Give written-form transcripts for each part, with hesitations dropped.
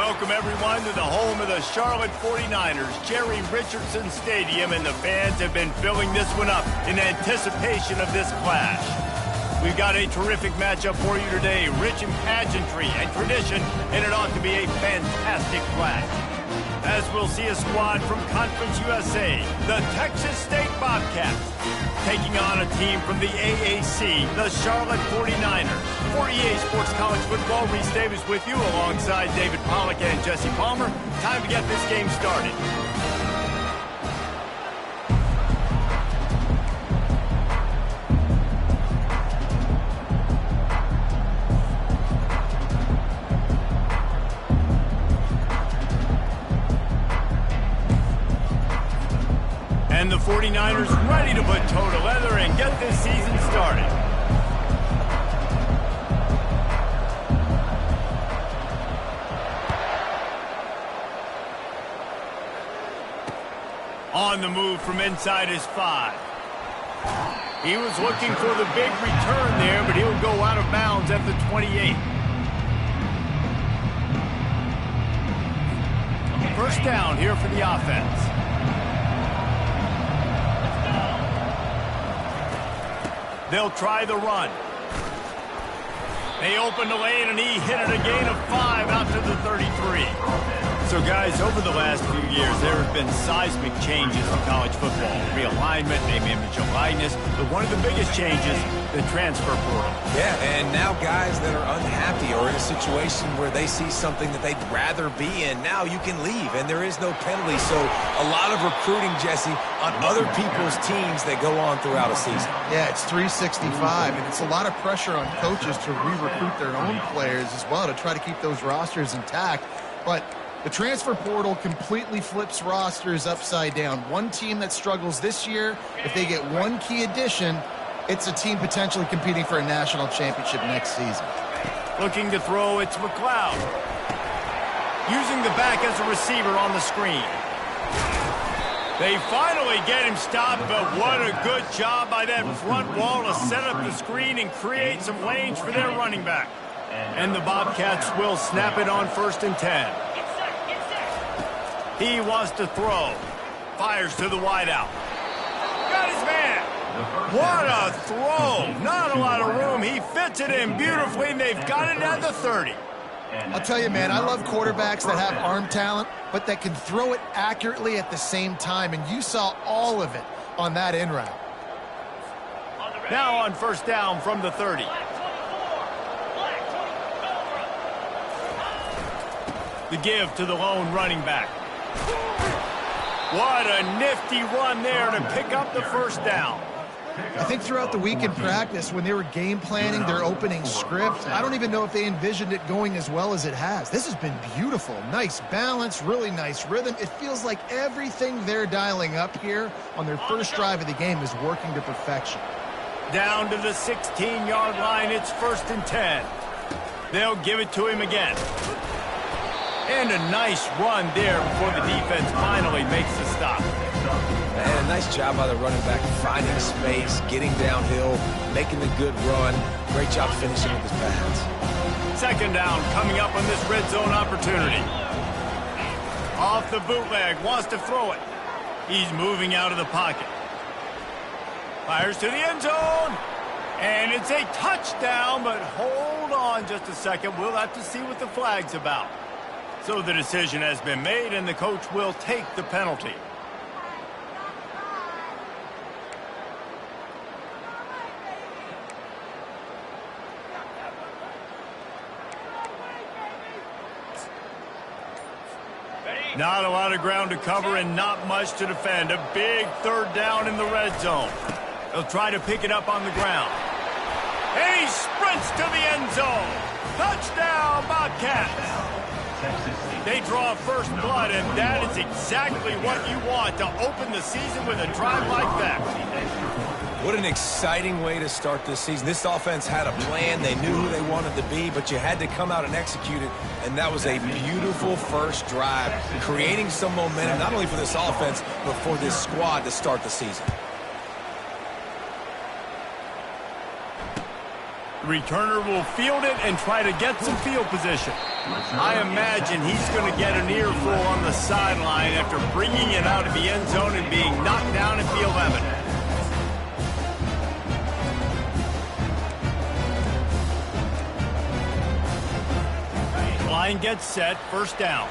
Welcome, everyone, to the home of the Charlotte 49ers, Jerry Richardson Stadium, and the fans have been filling this one up in anticipation of this clash. We've got a terrific matchup for you today, rich in pageantry and tradition, and it ought to be a fantastic clash. As we'll see a squad from Conference USA, the Texas State Bobcats, taking on a team from the AAC, the Charlotte 49ers. For EA Sports College Football, Reese Davis with you alongside David Pollack and Jesse Palmer. Time to get this game started. And the 49ers ready to put toe to leather and get this season started. On the move from inside his 5. He was looking for the big return there, but he'll go out of bounds at the 28. First down here for the offense. They'll try the run. They open the lane, and he hit it a gain of 5 out to the 33. So, guys, over the last few years, there have been seismic changes in college football. Realignment, name, image, and likeness. But one of the biggest changes, the transfer portal. Yeah, and now guys that are unhappy or in a situation where they see something that they'd rather be in, now you can leave, and there is no penalty. So a lot of recruiting, Jesse, on other people's teams that go on throughout a season. Yeah, it's 365, and it's a lot of pressure on coaches to re-recruit their own players as well to try to keep those rosters intact. But the transfer portal completely flips rosters upside down. One team that struggles this year, if they get one key addition, it's a team potentially competing for a national championship next season. Looking to throw, it's McLeod. Using the back as a receiver on the screen. They finally get him stopped, but what a good job by that front wall to set up the screen and create some lanes for their running back. And the Bobcats will snap it on 1st and 10. He wants to throw. Fires to the wideout. Got his man. What a throw. Not a lot of room. He fits it in beautifully, and they've got it at the 30. I'll tell you, man, I love quarterbacks that have arm talent, but that can throw it accurately at the same time, and you saw all of it on that in route. Now on 1st down from the 30. The give to the lone running back. What a nifty run there to pick up the 1st down. I think throughout the week in practice, when they were game planning their opening script, I don't even know if they envisioned it going as well as it has. This has been beautiful. Nice balance, really nice rhythm. It feels like everything they're dialing up here on their first drive of the game is working to perfection. Down to the 16-yard line, it's 1st and 10. They'll give it to him again. And a nice run there before the defense finally makes the stop. And a nice job by the running back, finding space, getting downhill, making a good run. Great job finishing with his pads. 2nd down coming up on this red zone opportunity. Off the bootleg, wants to throw it. He's moving out of the pocket. Fires to the end zone. And it's a touchdown, but hold on just a second. We'll have to see what the flag's about. So the decision has been made, and the coach will take the penalty. Not a lot of ground to cover and not much to defend. A big 3rd down in the red zone. They'll try to pick it up on the ground. And he sprints to the end zone. Touchdown, Bobcats. They draw first blood, and that is exactly what you want to open the season with a drive like that. What an exciting way to start this season. This offense had a plan. They knew who they wanted to be, but you had to come out and execute it, and that was a beautiful first drive, creating some momentum, not only for this offense, but for this squad to start the season. The returner will field it and try to get some field position. I imagine he's going to get an earful on the sideline after bringing it out of the end zone and being knocked down at the 11. Line gets set, first down.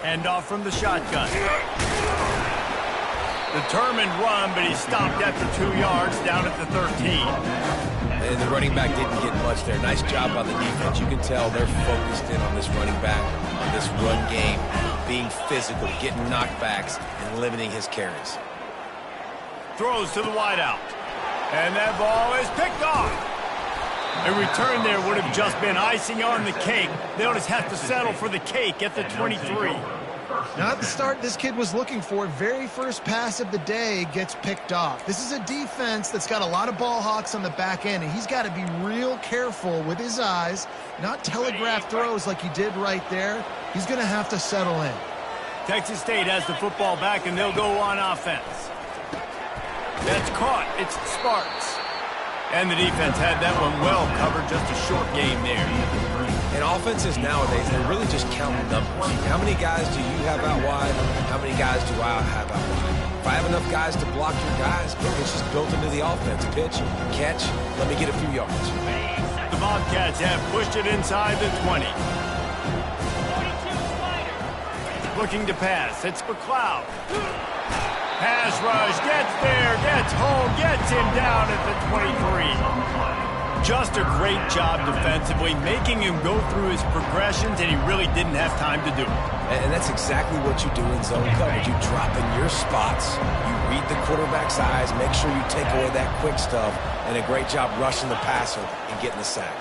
Hand off from the shotgun. Determined run, but he stopped after 2 yards down at the 13. And the running back didn't get much there. Nice job on the defense. You can tell they're focused in on this running back, on this run game, being physical, getting knockbacks, and limiting his carries. Throws to the wideout. And that ball is picked off. A return there would have just been icing on the cake. They'll just have to settle for the cake at the 23. Not the start this kid was looking for. Very first pass of the day gets picked off. This is a defense that's got a lot of ball hawks on the back end, and he's got to be real careful with his eyes, not telegraph throws like he did right there. He's going to have to settle in. Texas State has the football back, and they'll go on offense. That's caught. It's Sparks. And the defense had that one well covered, just a short game there. And offenses nowadays, they're really just counting numbers. How many guys do you have out wide? How many guys do I have out wide? If I have enough guys to block your guys, it's just built into the offense. Pitch, catch, let me get a few yards. The Bobcats have pushed it inside the 20. Looking to pass. It's McLeod. Pass rush, gets there, gets home, gets him down at the 23. Just a great job defensively, making him go through his progressions, and he really didn't have time to do it. And that's exactly what you do in zone coverage. You drop in your spots, you read the quarterback's eyes, make sure you take away that quick stuff, and a great job rushing the passer and getting the sack.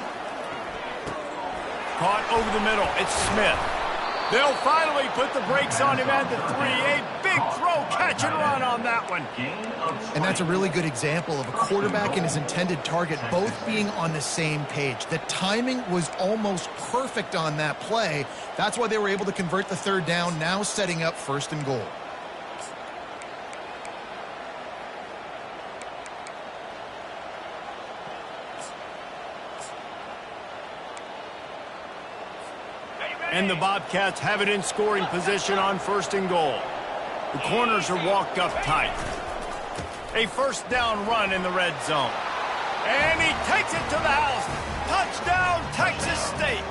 Caught over the middle, it's Smith. They'll finally put the brakes on him at the 3. A big throw, catch and run on that one. And that's a really good example of a quarterback and his intended target both being on the same page. The timing was almost perfect on that play. That's why they were able to convert the third down, now setting up first and goal. And the Bobcats have it in scoring position on first and goal. The corners are walked up tight. A first down run in the red zone. And he takes it to the house. Touchdown, Texas State.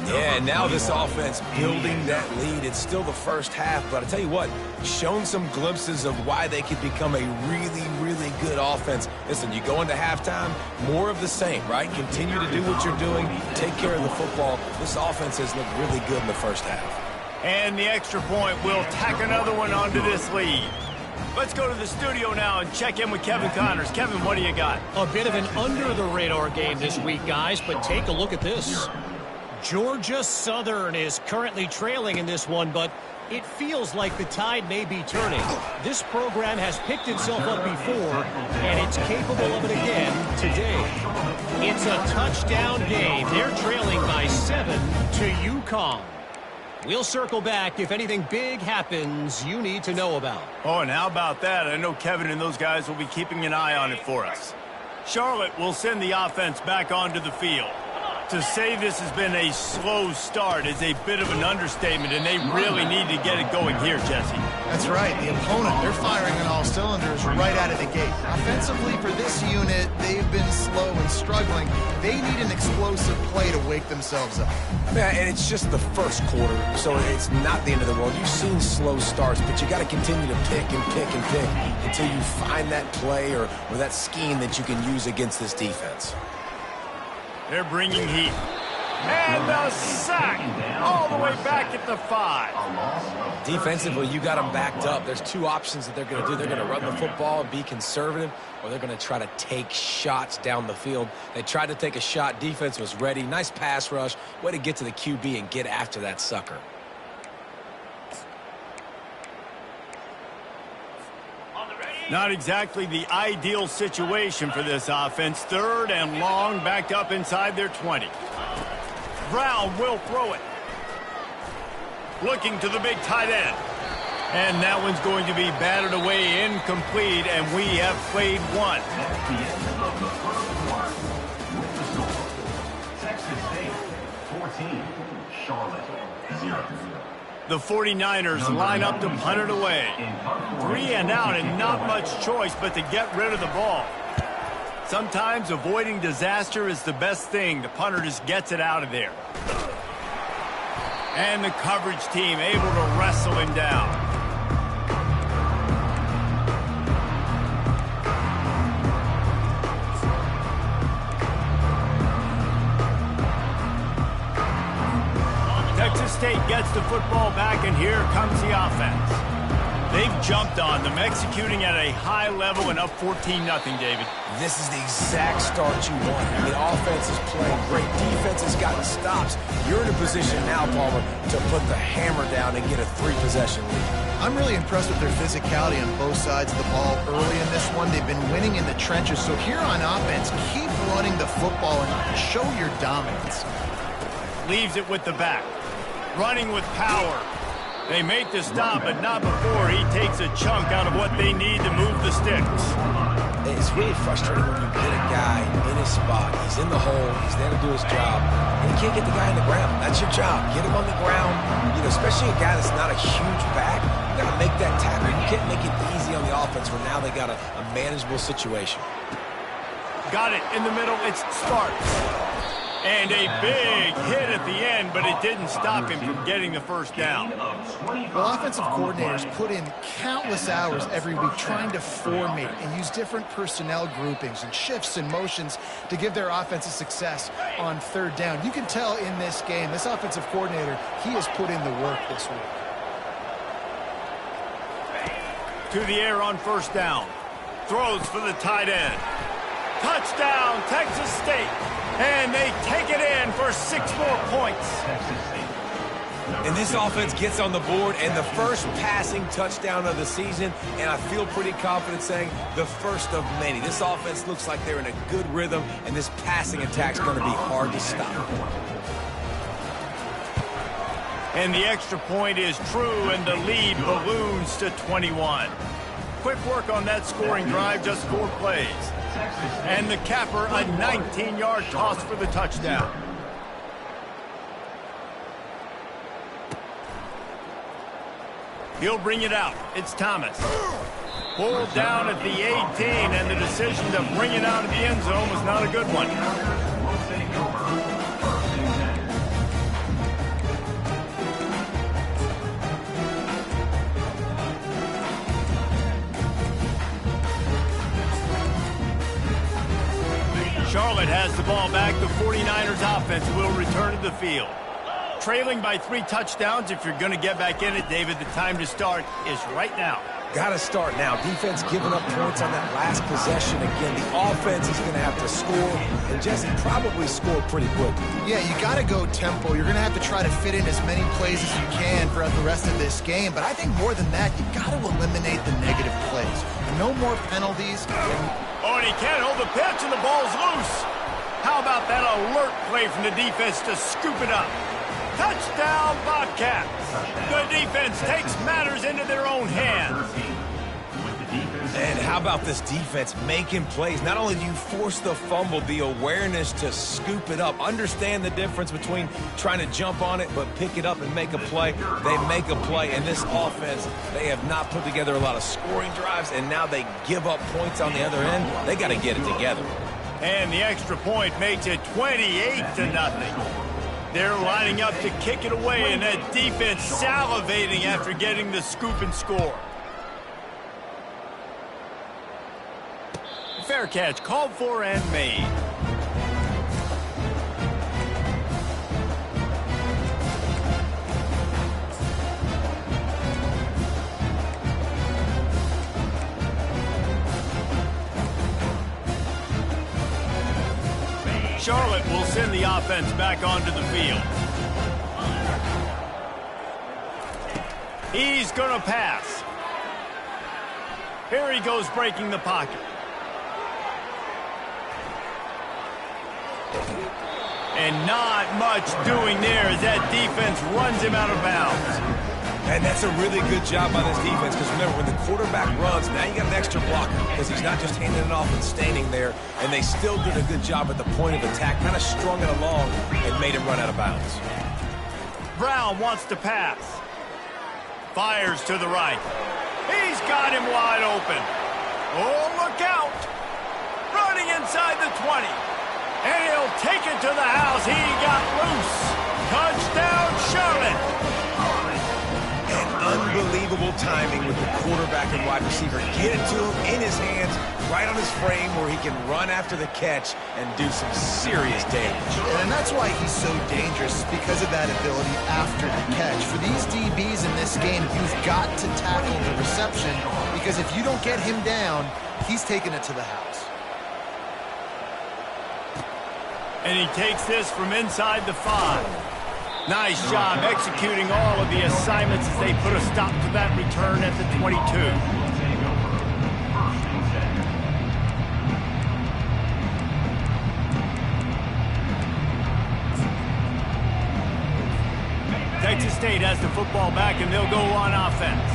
Yeah, and now this offense building that lead. It's still the first half, but I tell you what, shown some glimpses of why they could become a really, really good offense. Listen, you go into halftime, more of the same, right? Continue to do what you're doing, take care of the football. This offense has looked really good in the first half. And the extra point will tack another one onto this lead. Let's go to the studio now and check in with Kevin Connors. Kevin, what do you got? A bit of an under-the-radar game this week, guys, but take a look at this. Georgia Southern is currently trailing in this one, but it feels like the tide may be turning. This program has picked itself up before, and it's capable of it again today. It's a touchdown game. They're trailing by 7 to UConn. We'll circle back if anything big happens you need to know about. Oh, and how about that? I know Kevin and those guys will be keeping an eye on it for us. Charlotte will send the offense back onto the field. To say this has been a slow start is a bit of an understatement, and they really need to get it going here, Jesse. That's right. The opponent, they're firing on all cylinders right out of the gate. Offensively, for this unit, they've been slow and struggling. They need an explosive play to wake themselves up. Yeah, and it's just the first quarter, so it's not the end of the world. You've seen slow starts, but you got to continue to pick and pick and pick until you find that play or that scheme that you can use against this defense. They're bringing heat. And the sack all the way back at the 5. Defensively, you got them backed up. There's two options that they're going to do. They're going to run the football and be conservative, or they're going to try to take shots down the field. They tried to take a shot. Defense was ready. Nice pass rush. Way to get to the QB and get after that sucker. Not exactly the ideal situation for this offense. Third and long, backed up inside their 20. Brown will throw it. Looking to the big tight end. And that one's going to be batted away incomplete, and we have played one. That's the end of the first quarter. With the score, Texas State 14, Charlotte 0. The 49ers line up to punt it away. 3 and out and not much choice but to get rid of the ball. Sometimes avoiding disaster is the best thing. The punter just gets it out of there. And the coverage team able to wrestle him down. Texas State gets the football back, and here comes the offense. They've jumped on them, executing at a high level and up 14-0, David. This is the exact start you want. I mean, offense is playing great. Defense has gotten stops. You're in a position now, Palmer, to put the hammer down and get a 3-possession lead. I'm really impressed with their physicality on both sides of the ball early in this one. They've been winning in the trenches. So here on offense, keep running the football and show your dominance. Leaves it with the back. Running with power. They make the stop, but not before he takes a chunk out of what they need to move the sticks. It's really frustrating when you get a guy in his spot. He's in the hole. He's there to do his job. And you can't get the guy on the ground. That's your job. Get him on the ground. You know, especially a guy that's not a huge back. You got to make that tackle. You can't make it easy on the offense where now they got a manageable situation. Got it in the middle. It's Sparks. And a big hit at the end, but it didn't stop him from getting the first down. Well, offensive coordinators put in countless hours every week trying to formate and use different personnel groupings and shifts and motions to give their offense a success on third down. You can tell in this game, this offensive coordinator, he has put in the work this week. To the air on first down. Throws for the tight end. Touchdown, Texas State. And they take it in for 6 more points. And this offense gets on the board, and the first passing touchdown of the season, and I feel pretty confident saying the first of many. This offense looks like they're in a good rhythm, and this passing attack's going to be hard to stop. And the extra point is true, and the lead balloons to 21. Quick work on that scoring drive, just 4 plays. And the capper, a 19-yard toss for the touchdown. He'll bring it out. It's Thomas. Pulled down at the 18, and the decision to bring it out of the end zone was not a good one. Charlotte has the ball back. The 49ers offense will return to the field. Trailing by 3 touchdowns. If you're going to get back in it, David, the time to start is right now. Got to start now. Defense giving up points on that last possession. Again, the offense is going to have to score, and Jesse probably scored pretty quickly. Yeah, you got to go tempo. You're going to have to try to fit in as many plays as you can throughout the rest of this game. But I think more than that, you got to eliminate the negative plays. No more penalties. Oh, and he can't hold the pitch, and the ball's loose. How about that alert play from the defense to scoop it up? Touchdown, Bobcats. The defense takes matters into their own hands. And how about this defense making plays? Not only do you force the fumble, the awareness to scoop it up. Understand the difference between trying to jump on it, but pick it up and make a play. They make a play, and this offense, they have not put together a lot of scoring drives, and now they give up points on the other end. They got to get it together. And the extra point makes it 28-0. They're lining up to kick it away, and that defense salivating after getting the scoop and score. Fair catch, called for and made. Charlotte will send the offense back onto the field. He's going to pass. Here he goes breaking the pocket. And not much doing there as that defense runs him out of bounds. And that's a really good job by this defense because remember, when the quarterback runs, now you got an extra blocker because he's not just handing it off and standing there, and they still did a good job at the point of attack, kind of strung it along and made him run out of bounds. Brown wants to pass. Fires to the right. He's got him wide open. Oh, look out. Running inside the 20. And he'll take it to the house. He got loose. Touchdown, Charlotte. And unbelievable timing with the quarterback and wide receiver. Get it to him in his hands, right on his frame where he can run after the catch and do some serious damage. And that's why he's so dangerous, because of that ability after the catch. For these DBs in this game, you've got to tackle the reception, because if you don't get him down, he's taking it to the house. And he takes this from inside the 5. Nice job executing all of the assignments as they put a stop to that return at the 22. Texas State has the football back, and they'll go on offense.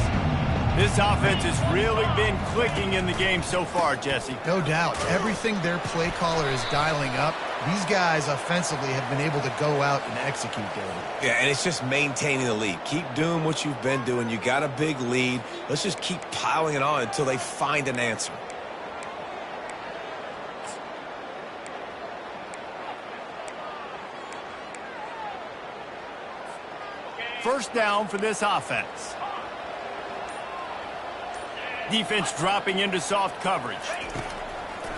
This offense has really been clicking in the game so far, Jesse. No doubt. Everything their play caller is dialing up, these guys offensively have been able to go out and execute, David. Yeah, and it's just maintaining the lead. Keep doing what you've been doing. You got a big lead. Let's just keep piling it on until they find an answer. First down for this offense. Defense dropping into soft coverage.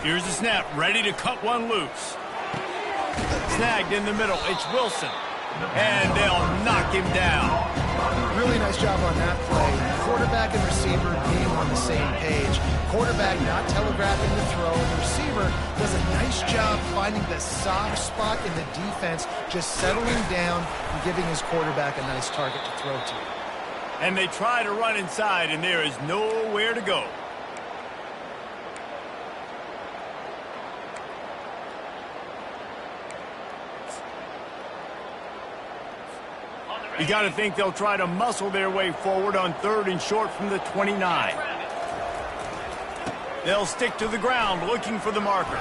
Here's the snap, ready to cut one loose. Snagged in the middle, it's Wilson. And they'll knock him down. Really nice job on that play. Quarterback and receiver being on the same page. Quarterback not telegraphing the throw. The receiver does a nice job finding the soft spot in the defense, just settling down and giving his quarterback a nice target to throw to. And they try to run inside, and there is nowhere to go. You got to think they'll try to muscle their way forward on 3rd and short from the 29. They'll stick to the ground looking for the marker.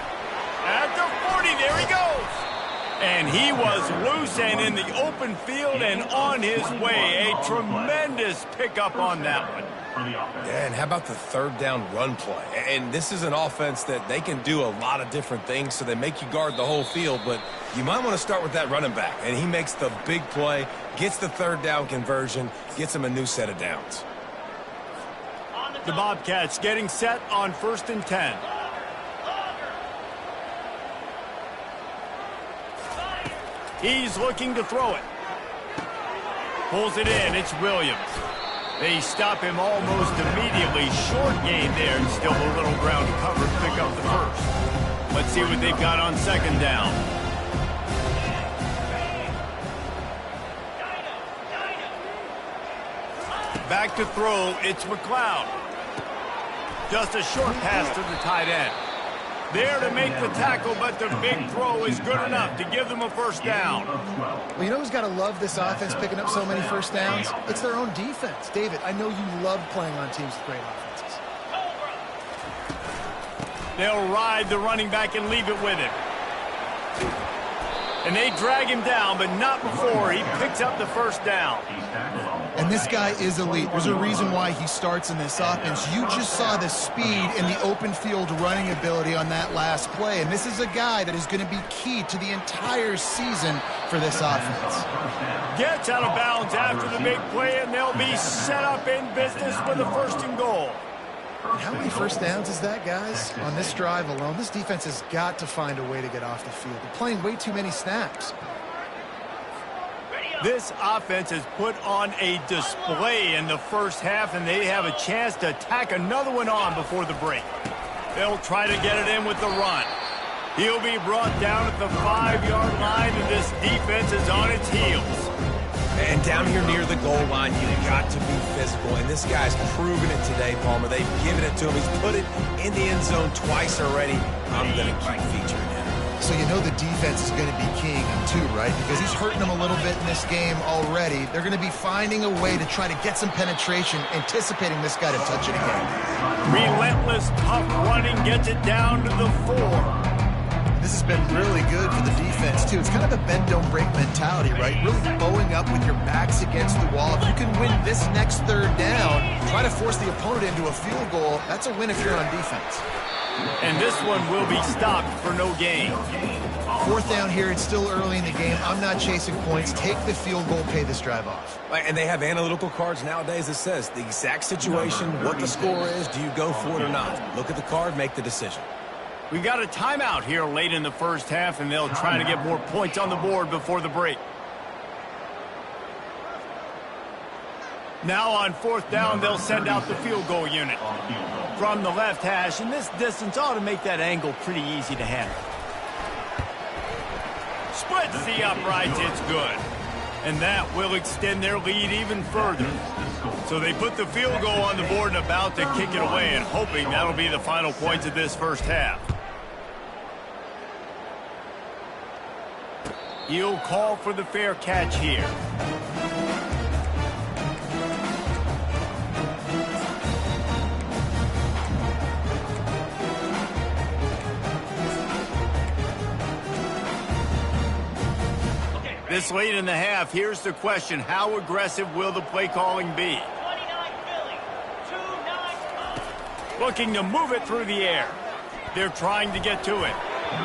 At the 40, there he goes. And he was loose and in the open field and on his way. A tremendous pickup on that one. Yeah, and how about the 3rd down run play? And this is an offense that they can do a lot of different things, so they make you guard the whole field, but you might want to start with that running back. And he makes the big play, gets the 3rd down conversion, gets him a new set of downs. The Bobcats getting set on 1st and 10. He's looking to throw it. Pulls it in. It's Williams. They stop him almost immediately. Short gain there, and still a little ground covered. Pick up the first. Let's see what they've got on 2nd down. Back to throw. It's McLeod. Just a short pass to the tight end. There to make the tackle, but the big throw is good enough to give them a 1st down. Well, you know who's got to love this offense picking up so many 1st downs? It's their own defense. David, I know you love playing on teams with great offenses. They'll ride the running back and leave it with him. And they drag him down, but not before he picks up the 1st down. And this guy is elite. There's a reason why he starts in this offense. You just saw the speed and the open field running ability on that last play. And this is a guy that is going to be key to the entire season for this offense. Gets out of bounds after the big play, and they'll be set up in business with a 1st and goal. And how many 1st downs is that, guys? On this drive alone, this defense has got to find a way to get off the field. They're playing way too many snaps. This offense has put on a display in the 1st half, and they have a chance to tack another one on before the break. They'll try to get it in with the run. He'll be brought down at the 5-yard line, and this defense is on its heels. And down here near the goal line, you've got to be physical. And this guy's proven it today, Palmer. They've given it to him. He's put it in the end zone twice already. I'm going to keep featuring him. So you know the defense is going to be keying him too, right? Because he's hurting them a little bit in this game already. They're going to be finding a way to try to get some penetration, anticipating this guy to touch it again. Relentless, tough running gets it down to the 4. This has been really good for the defense, too. It's kind of a bend-don't-break mentality, right? Really bowing up with your backs against the wall. If you can win this next third down, try to force the opponent into a field goal, that's a win if you're on defense. And this one will be stopped for no gain. Fourth down here, it's still early in the game. I'm not chasing points. Take the field goal, pay this drive off. And they have analytical cards nowadays that says the exact situation, what the score is, do you go for it or not? Look at the card, make the decision. We've got a timeout here late in the first half, and they'll try to get more points on the board before the break. Now on fourth down, they'll send out the field goal unit from the left hash, and this distance ought to make that angle pretty easy to handle. Splits the uprights, it's good. And that will extend their lead even further. So they put the field goal on the board and about to kick it away, and hoping that'll be the final points of this first half. He'll call for the fair catch here. This late in the half, here's the question. How aggressive will the play calling be? Looking to move it through the air. They're trying to get to it.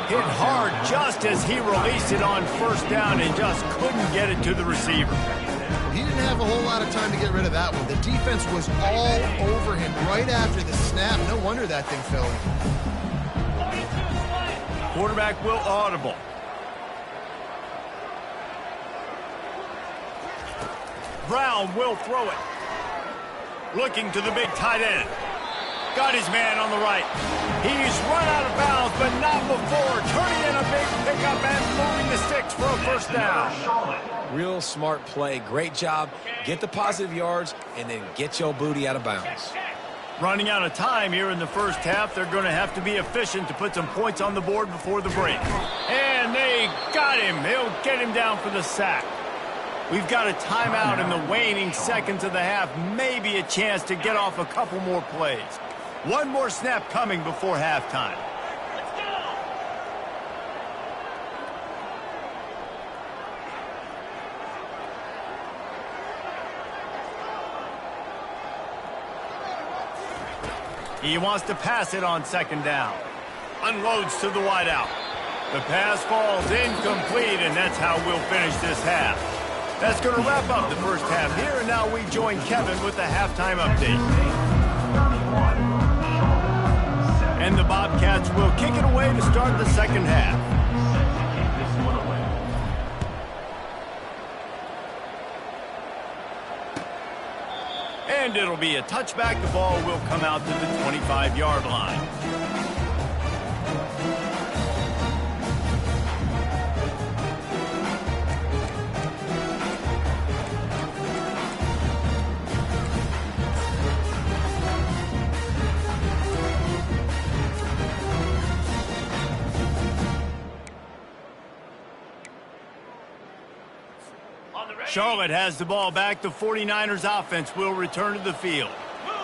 Hit hard just as he released it on first down and just couldn't get it to the receiver. He didn't have a whole lot of time to get rid of that one. The defense was all over him right after the snap. No wonder that thing fell in. Quarterback will audible. Brown will throw it. Looking to the big tight end. Got his man on the right. He's run out of bounds, but not before. Turning in a big pickup and moving the sticks for a first down. Real smart play. Great job. Get the positive yards, and then get your booty out of bounds. Running out of time here in the first half. They're going to have to be efficient to put some points on the board before the break. And they got him. They'll get him down for the sack. We've got a timeout in the waning seconds of the half. Maybe a chance to get off a couple more plays. One more snap coming before halftime. Let's go! He wants to pass it on second down. Unloads to the wideout. The pass falls incomplete, and that's how we'll finish this half. That's going to wrap up the first half here, and now we join Kevin with the halftime update. And the Bobcats will kick it away to start the second half. And it'll be a touchback. The ball will come out to the 25-yard line. Charlotte has the ball back. The 49ers offense will return to the field.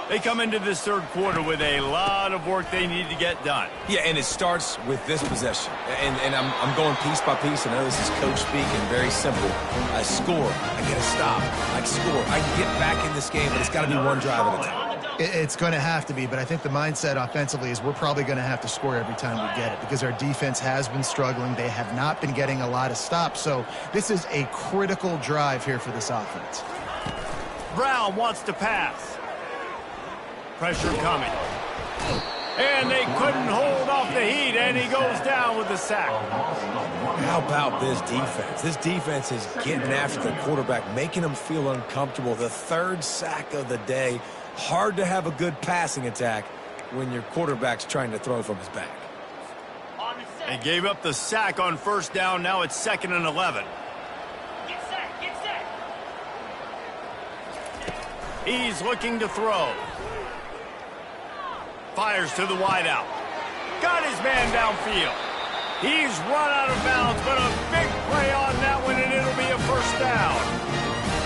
They come into this third quarter with a lot of work they need to get done. Yeah, and it starts with this possession. And I'm going piece by piece. I know this is coach speak and very simple. I score. I get a stop. I score. I can get back in this game, but it's got to be one drive at a time. It's going to have to be, but I think the mindset offensively is we're probably going to have to score every time we get it because our defense has been struggling. They have not been getting a lot of stops, so this is a critical drive here for this offense. Brown wants to pass. Pressure coming. And they couldn't hold off the heat, and he goes down with the sack. How about this defense? This defense is getting after the quarterback, making him feel uncomfortable. The third sack of the day. Hard to have a good passing attack when your quarterback's trying to throw from his back. They gave up the sack on first down. Now it's 2nd and 11. Get set, get set. He's looking to throw. Fires to the wideout. Got his man downfield. He's run out of bounds, but a big play on that one, and it'll be a first down.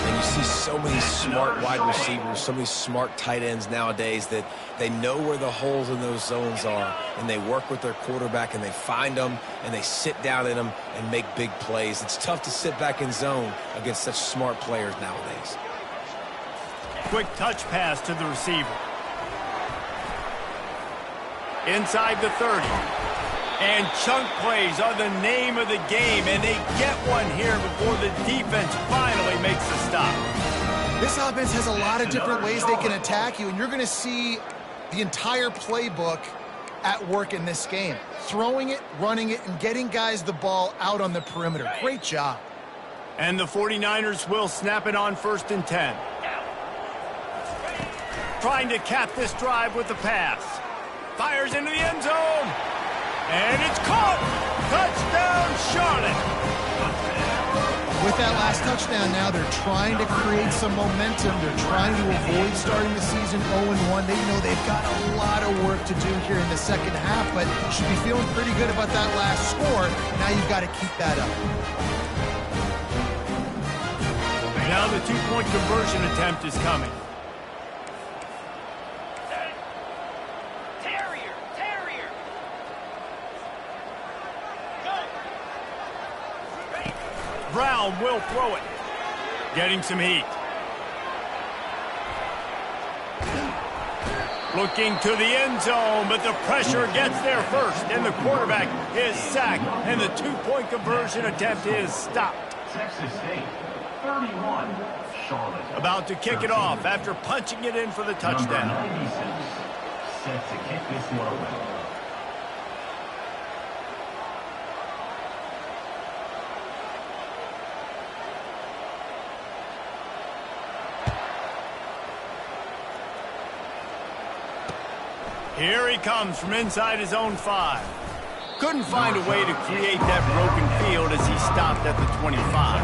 And you see so many smart wide receivers, so many smart tight ends nowadays that they know where the holes in those zones are, and they work with their quarterback, and they find them, and they sit down in them and make big plays. It's tough to sit back in zone against such smart players nowadays. Quick touch pass to the receiver. Inside the 30. And chunk plays are the name of the game, and they get one here before the defense finally makes the stop. This offense has a lot of different ways they can attack you, and you're going to see the entire playbook at work in this game. Throwing it, running it, and getting guys the ball out on the perimeter. Great job. And the 49ers will snap it on 1st and 10. Trying to cap this drive with the pass. Fires into the end zone. And it's caught! Touchdown, Charlotte! With that last touchdown now, they're trying to create some momentum. They're trying to avoid starting the season 0-1. They know they've got a lot of work to do here in the second half, but should be feeling pretty good about that last score. Now you've got to keep that up. Now the two-point conversion attempt is coming. Brown will throw it. Getting some heat. Looking to the end zone, but the pressure gets there first, and the quarterback is sacked, and the two-point conversion attempt is stopped. Texas State, 31. Charlotte. About to kick it off after punching it in for the touchdown. Number 96, set to kick this one away. Here he comes from inside his own 5. Couldn't find a way to create that broken field as he stopped at the 25.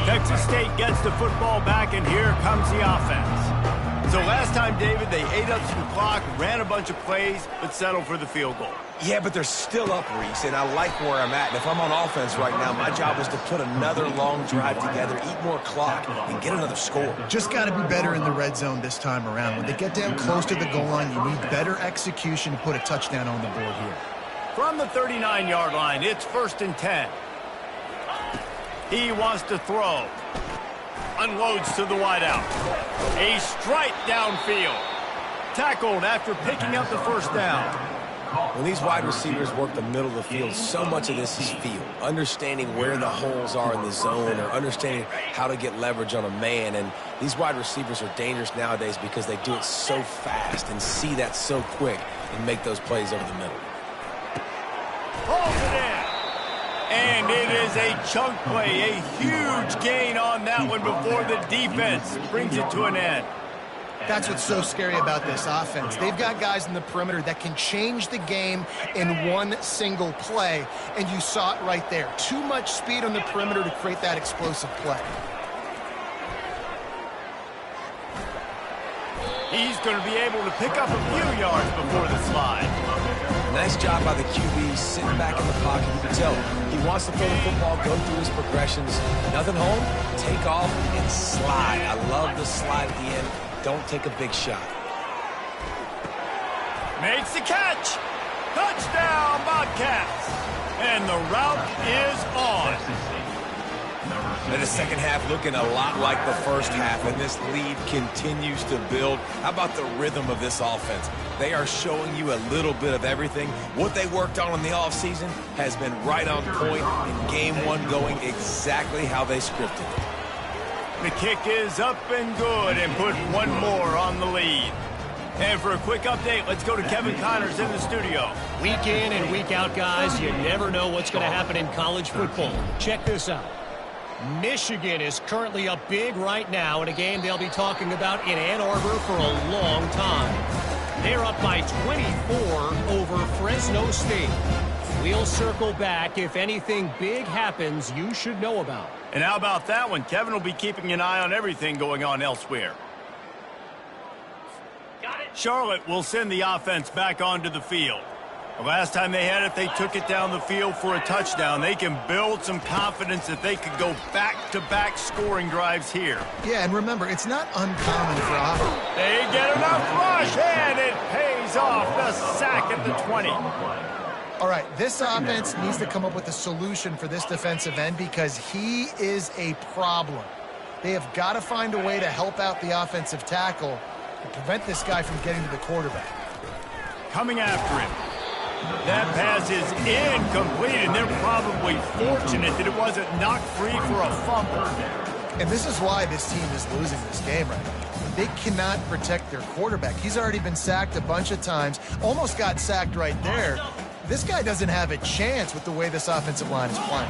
Texas State gets the football back, and here comes the offense. So last time, David, they ate up some clock, ran a bunch of plays, but settled for the field goal. Yeah, but they're still up, Reese, and I like where I'm at. And if I'm on offense right now, my job is to put another long drive together, eat more clock, and get another score. Just got to be better in the red zone this time around. When they get down close to the goal line, you need better execution to put a touchdown on the board here. From the 39-yard line, it's 1st and 10. He wants to throw. Unloads to the wideout. A strike downfield. Tackled after picking up the first down. When these wide receivers work the middle of the field, so much of this is feel. Understanding where the holes are in the zone, or understanding how to get leverage on a man. And these wide receivers are dangerous nowadays because they do it so fast and see that so quick and make those plays over the middle. Holds it in. And it is a chunk play, a huge gain on that one before the defense brings it to an end. That's what's so scary about this offense. They've got guys in the perimeter that can change the game in one single play, and you saw it right there. Too much speed on the perimeter to create that explosive play. He's going to be able to pick up a few yards before the slide. Nice job by the QB, sitting back in the pocket. You can tell he wants to throw the football, go through his progressions. Nothing home, take off, and slide. I love the slide at the end. Don't take a big shot. Makes the catch. Touchdown, Bobcats. And the route is on. And the second half looking a lot like the first half, and this lead continues to build. How about the rhythm of this offense? They are showing you a little bit of everything. What they worked on in the offseason has been right on point, and game one going exactly how they scripted it. The kick is up and good, and put one more on the lead. And for a quick update, let's go to Kevin Connors in the studio. Week in and week out, guys, you never know what's going to happen in college football. Check this out. Michigan is currently up big right now in a game they'll be talking about in Ann Arbor for a long time. They're up by 24 over Fresno State. We'll circle back if anything big happens you should know about. And how about that one? Kevin will be keeping an eye on everything going on elsewhere. Got it. Charlotte will send the offense back onto the field. The last time they had it, they took it down the field for a touchdown. They can build some confidence that they could go back-to-back scoring drives here. Yeah, and remember, it's not uncommon for offense. They get enough rush, and it pays off. The sack at the 20. All right, this offense needs to come up with a solution for this defensive end because he is a problem. They have got to find a way to help out the offensive tackle and prevent this guy from getting to the quarterback. Coming after him. That pass is incomplete, and they're probably fortunate that it wasn't knocked free for a fumble. And this is why this team is losing this game right now. They cannot protect their quarterback. He's already been sacked a bunch of times, almost got sacked right there. This guy doesn't have a chance with the way this offensive line is playing.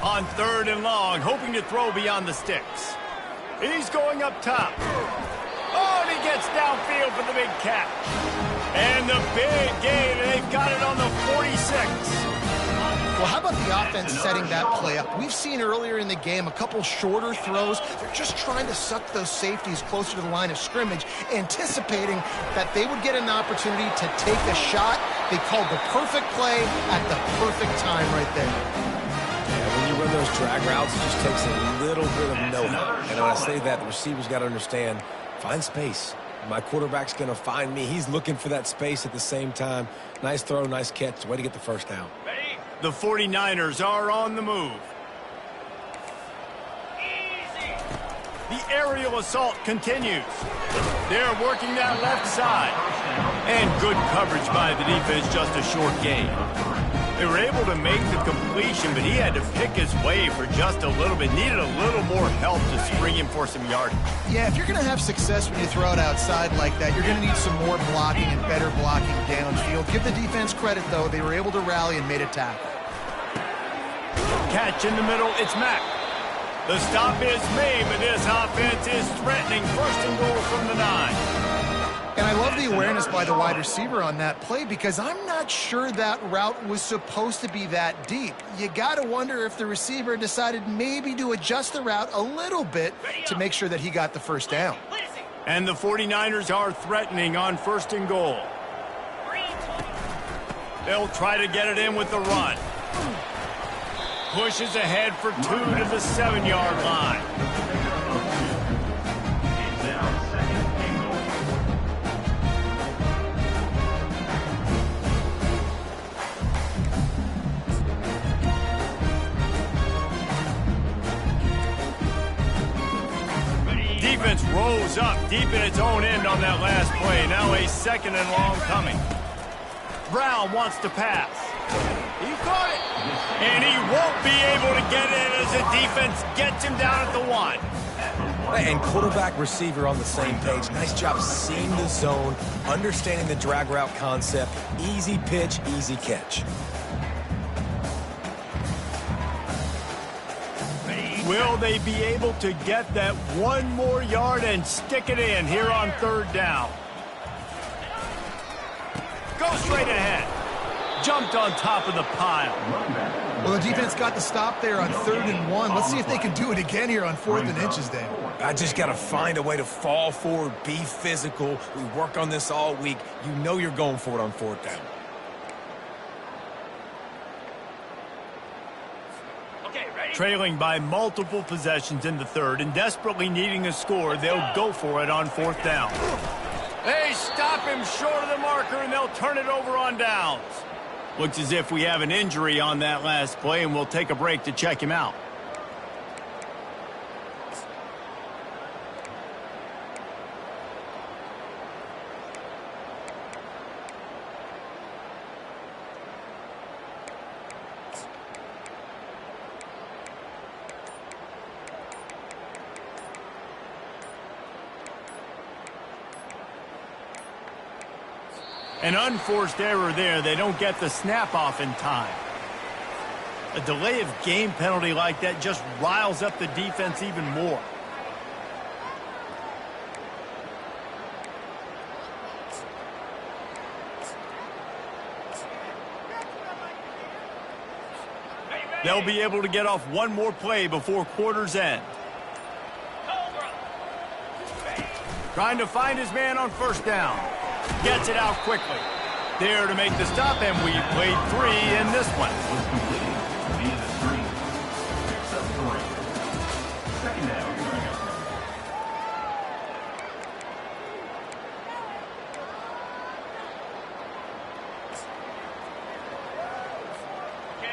On 3rd and long, hoping to throw beyond the sticks. He's going up top. Oh, and he gets downfield for the big catch. And the big gain, and they've got it on the 46. Well, how about the offense setting that play up? We've seen earlier in the game a couple shorter throws. They're just trying to suck those safeties closer to the line of scrimmage, anticipating that they would get an opportunity to take a shot. They called the perfect play at the perfect time right there. Yeah, when you run those drag routes, it just takes a little bit of know-how. And when I say that, the receiver's got to understand, find space. My quarterback's going to find me. He's looking for that space at the same time. Nice throw, nice catch. Way to get the first down. The 49ers are on the move. Easy. The aerial assault continues. They're working that left side. And good coverage by the defense, just a short gain. They were able to make the completion, but he had to pick his way for just a little bit. Needed a little more help to spring him for some yardage. Yeah, if you're going to have success when you throw it outside like that, you're going to need some more blocking and better blocking downfield. Give the defense credit, though. They were able to rally and made a tackle. Catch in the middle, it's Mack. The stop is made, but this offense is threatening. 1st and goal from the 9. And I love the awareness by the wide receiver on that play because I'm not sure that route was supposed to be that deep. You got to wonder if the receiver decided maybe to adjust the route a little bit to make sure that he got the first down. And the 49ers are threatening on 1st and goal. They'll try to get it in with the run. Pushes ahead for 2 to the 7-yard line. Defense rolls up deep in its own end on that last play. Now a 2nd and long coming. Brown wants to pass. He caught it. And he won't be able to get it as the defense gets him down at the 1. And quarterback receiver on the same page. Nice job seeing the zone, understanding the drag route concept. Easy pitch, easy catch. Will they be able to get that 1 more yard and stick it in here on 3rd down? Go straight ahead. Jumped on top of the pile. Well, the defense got the stop there on 3rd and 1. Let's see if they can do it again here on 4th and inches, Dave. I just got to find a way to fall forward, be physical. We work on this all week. You know you're going for it on 4th down. Trailing by multiple possessions in the 3rd and desperately needing a score, they'll go for it on 4th down. They stop him short of the marker, and they'll turn it over on downs. Looks as if we have an injury on that last play, and we'll take a break to check him out. An unforced error there. They don't get the snap off in time. A delay of game penalty like that just riles up the defense even more. They'll be able to get off one more play before quarter's end. Trying to find his man on first down. Gets it out quickly. There to make the stop, and we played 3 in this one. Was completed via the screen. Picks up 3. Second down.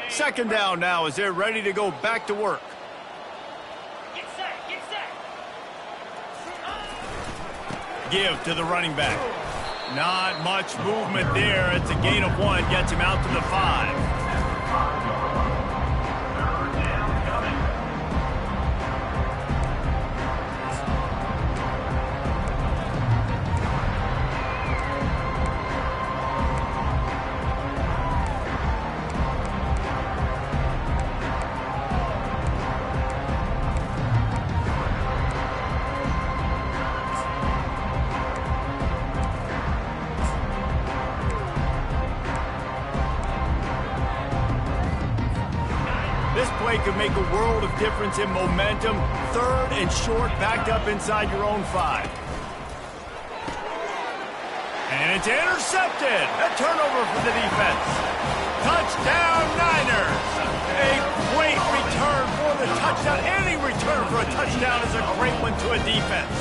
Second down now as they're ready to go back to work. Get set, get set. Give to the running back. Not much movement there. It's a gain of 1. Gets him out to the 5. Third down coming. This play could make a world of difference in momentum. Third and short, backed up inside your own 5. And it's intercepted. A turnover for the defense. Touchdown, Niners. A great return for the touchdown. Any return for a touchdown is a great one to a defense.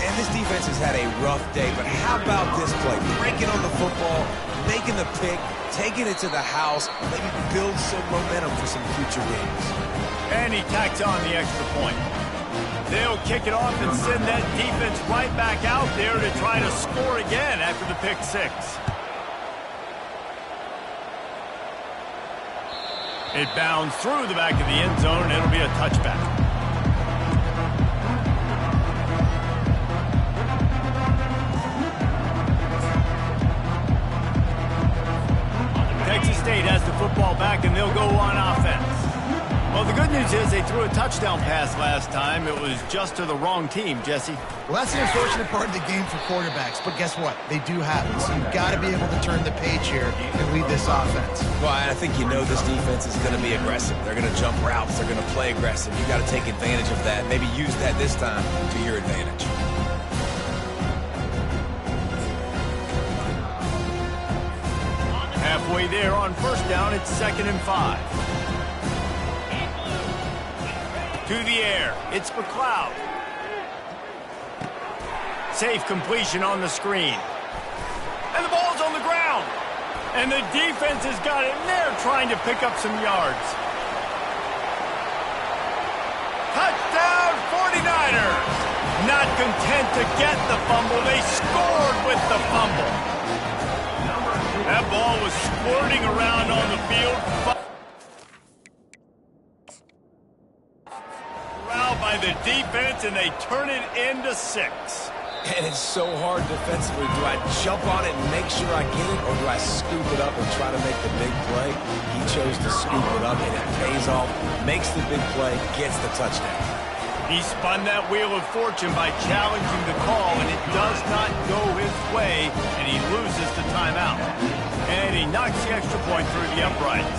And this defense has had a rough day, but how about this play? Breaking on the football, making the pick, taking it to the house, maybe build some momentum for some future games. And he tacks on the extra point. They'll kick it off and send that defense right back out there to try to score again after the pick 6. It bounds through the back of the end zone, and it'll be a touchback. Texas State has the football back, and they'll go on offense. Well, the good news is they threw a touchdown pass last time. It was just to the wrong team, Jesse. Well, that's the unfortunate part of the game for quarterbacks, but guess what? They do have it, so you've got to be able to turn the page here and lead this offense. Well, I think you know this defense is going to be aggressive. They're going to jump routes. They're going to play aggressive. You got to take advantage of that. Maybe use that this time to your advantage. Halfway there on first down, it's 2nd and 5. To the air, it's McLeod. Safe completion on the screen. And the ball's on the ground. And the defense has got it, and they're trying to pick up some yards. Touchdown, 49ers! Not content to get the fumble, they scored with the fumble. That ball was squirting around on the field. Corralled by the defense, and they turn it into 6. And it's so hard defensively. Do I jump on it and make sure I get it, or do I scoop it up and try to make the big play? He chose to scoop it up, and it pays off, makes the big play, gets the touchdown. He spun that wheel of fortune by challenging the call, and it does not go his way, and he loses the timeout. And he knocks the extra point through the uprights.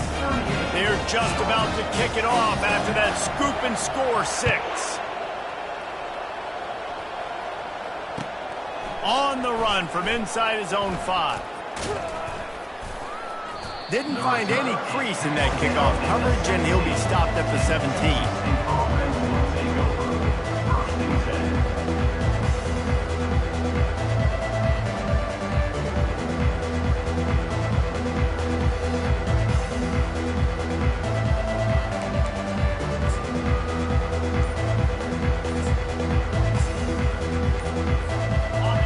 They're just about to kick it off after that scoop and score 6. On the run from inside his own 5. Didn't find any crease in that kickoff coverage, and he'll be stopped at the 17.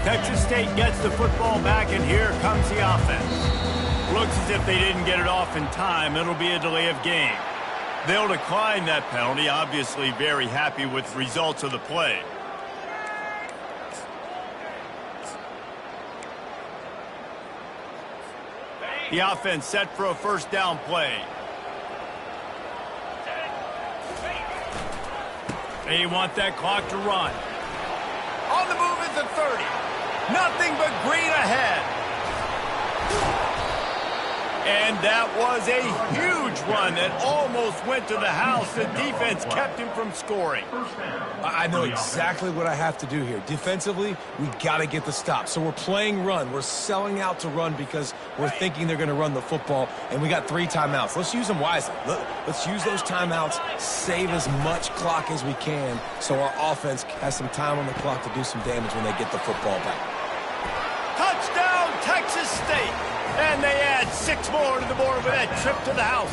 Texas State gets the football back, and here comes the offense. Looks as if they didn't get it off in time. It'll be a delay of game. They'll decline that penalty, obviously very happy with the results of the play. The offense set for a first down play. They want that clock to run. On the move at the 30. Nothing but green ahead. And that was a huge run that almost went to the house. The defense kept him from scoring. I know exactly what I have to do here. Defensively, we got to get the stop. So we're playing run. We're selling out to run because we're thinking they're going to run the football, and we got 3 timeouts. Let's use them wisely. Let's use those timeouts, save as much clock as we can so our offense has some time on the clock to do some damage when they get the football back. Touchdown, Texas State. And they add 6 more to the board with that trip to the house.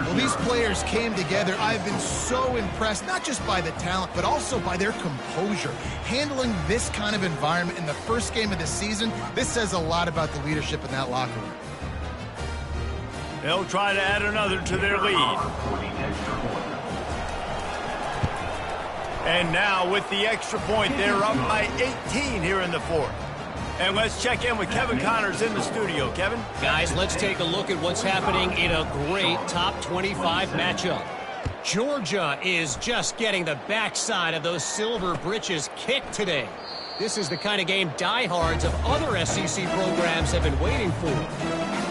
Well, these players came together. I've been so impressed, not just by the talent, but also by their composure. Handling this kind of environment in the first game of the season, this says a lot about the leadership in that locker room. They'll try to add another to their lead. And now with the extra point, they're up by 18 here in the fourth. And let's check in with Kevin Connors in the studio. Kevin? Guys, let's take a look at what's happening in a great top 25 matchup. Georgia is just getting the backside of those silver britches kicked today. This is the kind of game diehards of other SEC programs have been waiting for.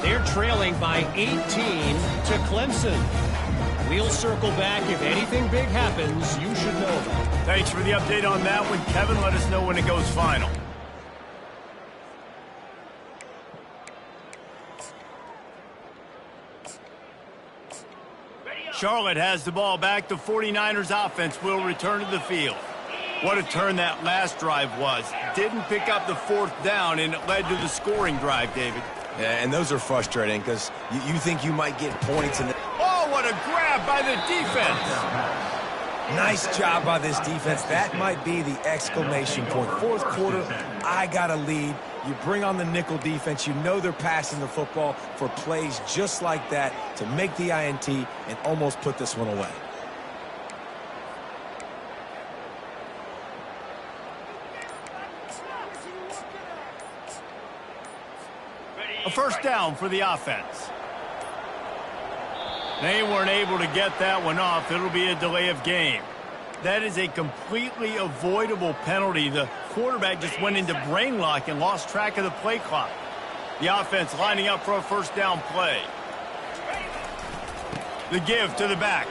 They're trailing by 18 to Clemson. We'll circle back. If anything big happens, you should know about it. Thanks for the update on that one, Kevin. Let us know when it goes final. Charlotte has the ball back. The 49ers offense will return to the field. What a turn that last drive was. Didn't pick up the 4th down, and it led to the scoring drive, David. Yeah, and those are frustrating because you think you might get points in the... Oh, what a grab by the defense. Nice job by this defense. That might be the exclamation point. 4th quarter, I got a lead. You bring on the nickel defense. You know they're passing the football for plays just like that to make the INT and almost put this one away. A first down for the offense. They weren't able to get that one off. It'll be a delay of game. That is a completely avoidable penalty. The quarterback just went into brain lock and lost track of the play clock. The offense lining up for a first down play. The give to the back.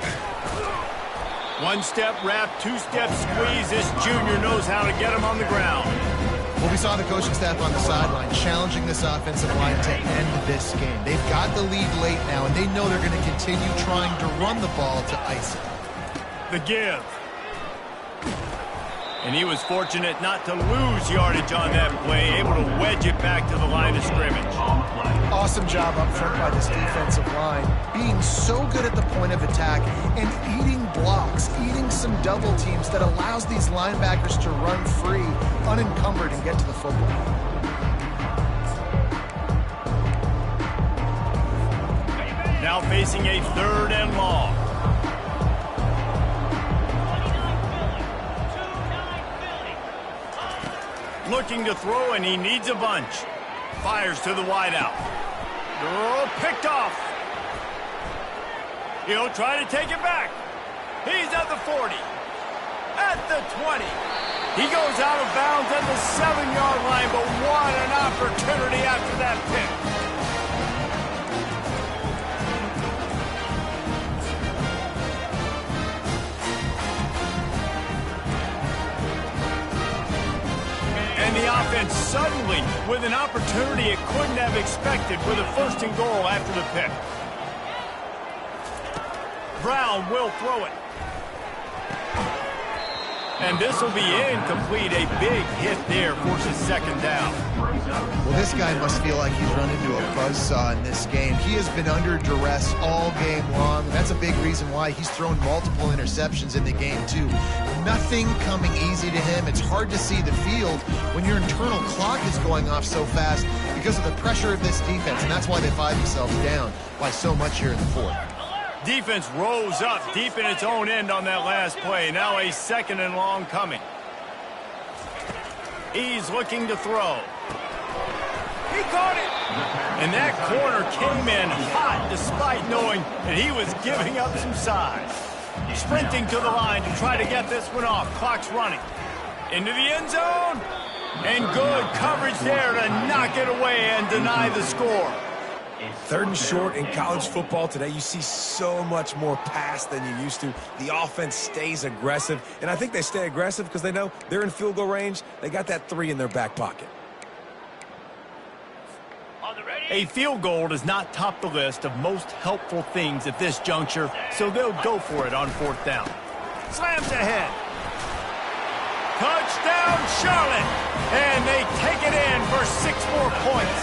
1-step wrap, 2-step squeeze. This junior knows how to get him on the ground. Well, we saw the coaching staff on the sideline challenging this offensive line to end this game. They've got the lead late now, and they know they're going to continue trying to run the ball to ice it. The give. And he was fortunate not to lose yardage on that play, able to wedge it back to the line of scrimmage. Awesome job up front by this defensive line, being so good at the point of attack and eating blocks, eating some double teams that allows these linebackers to run free, unencumbered, and get to the football. Now facing a 3rd and long. Looking to throw, and he needs a bunch. Fires to the wideout. Oh, picked off. He'll try to take it back. He's at the 40. At the 20. He goes out of bounds at the 7-yard line, but what an opportunity after that pick. The offense suddenly with an opportunity it couldn't have expected with a 1st and goal after the pick. Brown will throw it. And this will be incomplete. A big hit there, forces 2nd down. Well, this guy must feel like he's run into a buzzsaw in this game. He has been under duress all game long. And that's a big reason why he's thrown multiple interceptions in the game, too. Nothing coming easy to him. It's hard to see the field when your internal clock is going off so fast because of the pressure of this defense. And that's why they find themselves down by so much here in the 4th. Defense rose up deep in its own end on that last play. Now a 2nd and long coming. He's looking to throw. He caught it. And that corner came in hot despite knowing that he was giving up some size. Sprinting to the line to try to get this one off. Clock's running. Into the end zone. And good coverage there to knock it away and deny the score. Third and short in college football today, you see so much more pass than you used to. The offense stays aggressive, and I think they stay aggressive because they know they're in field goal range. They got that 3 in their back pocket. A field goal does not top the list of most helpful things at this juncture, so they'll go for it on 4th down. Slams ahead. Touchdown, Charlotte! And they take it in for 6 more points.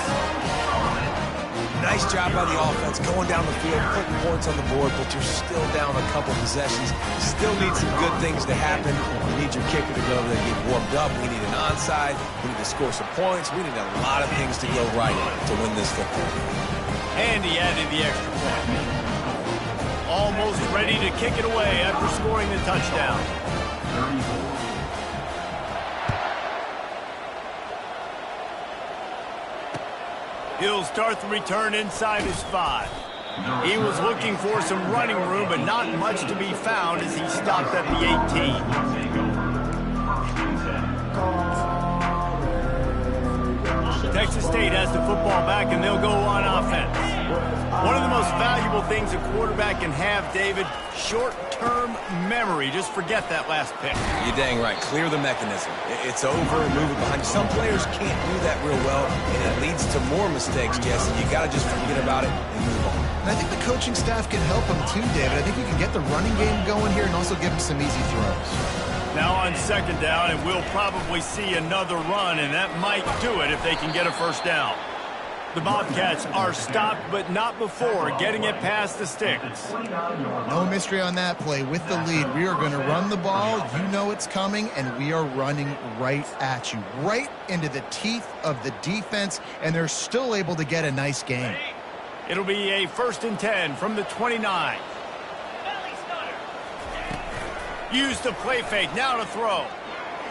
Nice job by the offense going down the field, putting points on the board, but you're still down a couple possessions. Still need some good things to happen. You need your kicker to go over there and get warmed up. We need an onside. We need to score some points. We need a lot of things to go right to win this football game. And he added the extra point. Almost ready to kick it away after scoring the touchdown. He'll start the return inside his 5. He was looking for some running room, but not much to be found as he stopped at the 18. Texas State has the football back, and they'll go on offense. One of the most valuable things a quarterback can have, David, short-term memory. Just forget that last pick. You're dang right. Clear the mechanism. It's over and move it behind you. Some players can't do that real well, and it leads to more mistakes, Jesse. You got to just forget about it and move on. And I think the coaching staff can help him too, David. I think you can get the running game going here and also give him some easy throws. Now on 2nd down, and we'll probably see another run, and that might do it if they can get a 1st down. The Bobcats are stopped, but not before getting it past the sticks. No mystery on that play. With the lead, we are going to run the ball. You know it's coming, and we are running right at you, right into the teeth of the defense, and they're still able to get a nice gain. It'll be a 1st and 10 from the 29. Use the play fake, now to throw.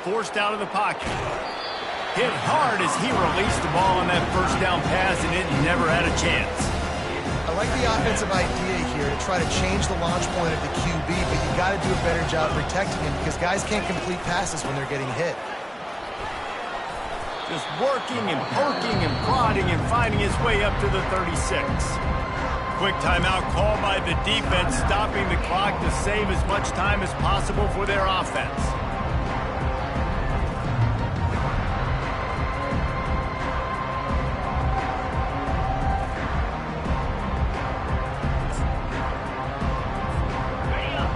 Forced out of the pocket. Hit hard as he released the ball on that 1st down pass, and it never had a chance. I like the offensive idea here to try to change the launch point of the QB, but you got to do a better job protecting him because guys can't complete passes when they're getting hit. Just working and poking and prodding and finding his way up to the 36. Quick timeout called by the defense, stopping the clock to save as much time as possible for their offense.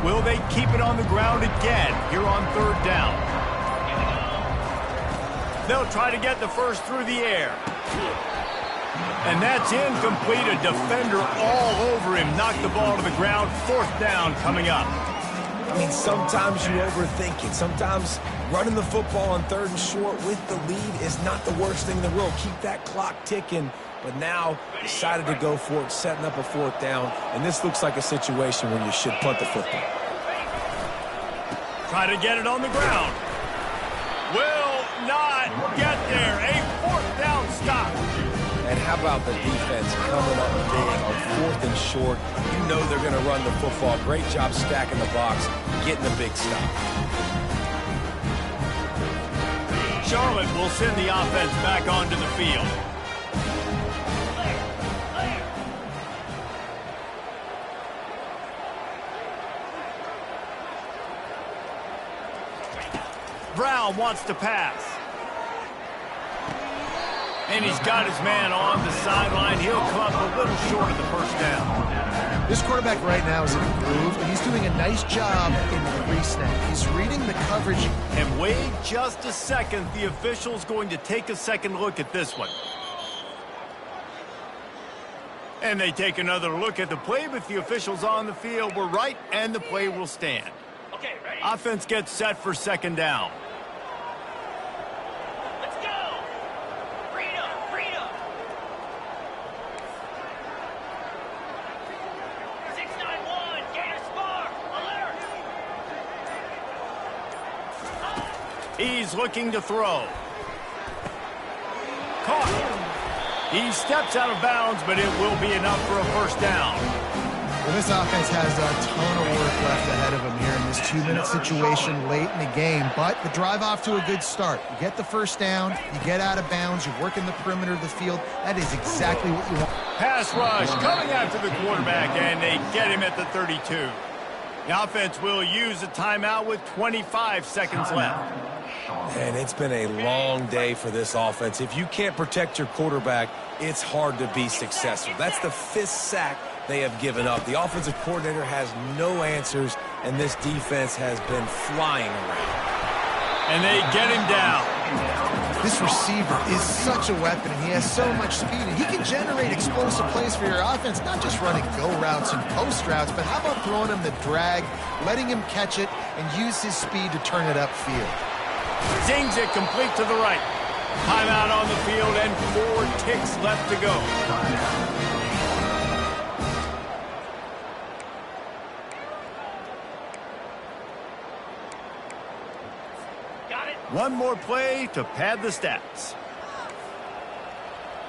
Will they keep it on the ground again here on 3rd down? They'll try to get the first through the air. And that's incomplete. A defender all over him. Knocked the ball to the ground. 4th down coming up. I mean, sometimes you overthink it. Sometimes running the football on 3rd and short with the lead is not the worst thing in the world. Keep that clock ticking. But now decided to go for it, setting up a 4th down. And this looks like a situation where you should punt the football. Try to get it on the ground. Will not get there. A 4th down stop. And how about the defense coming up big on 4th and short? You know they're going to run the football. Great job stacking the box, getting the big stop. Charlotte will send the offense back onto the field. Brown wants to pass. And he's got his man on the sideline. He'll come up a little short of the 1st down. This quarterback right now is in a groove, and he's doing a nice job in the pre-snap. He's reading the coverage. And wait just a second. The official's going to take a second look at this one. And they take another look at the play, but the officials on the field were right, and the play will stand. Okay, ready? Offense gets set for 2nd down. Let's go! Freedom! Freedom! 691! Gator Spar! Alert! He's looking to throw. Caught. He steps out of bounds, but it will be enough for a 1st down. Well, this offense has a ton of work left ahead of them here in this 2-minute situation late in the game, but the drive off to a good start. You get the first down, you get out of bounds, you work in the perimeter of the field. That is exactly what you want. Pass rush coming after the quarterback, and they get him at the 32. The offense will use a timeout with 25 seconds left. And it's been a long day for this offense. If you can't protect your quarterback, it's hard to be successful. That's the 5th sack they have given up. The offensive coordinator has no answers, and this defense has been flying around. And they get him down. This receiver is such a weapon, and he has so much speed, and he can generate explosive plays for your offense, not just running go routes and post routes, but how about throwing him the drag, letting him catch it, and use his speed to turn it upfield. Zings it complete to the right. Timeout on the field and 4 ticks left to go. Got it. One more play to pad the stats.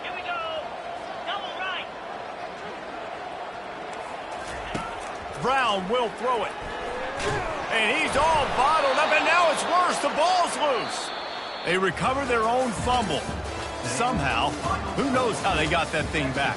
Here we go. Double right. Brown will throw it. And he's all bottled up, and now it's worse. The ball's loose. They recover their own fumble. Somehow, who knows how they got that thing back.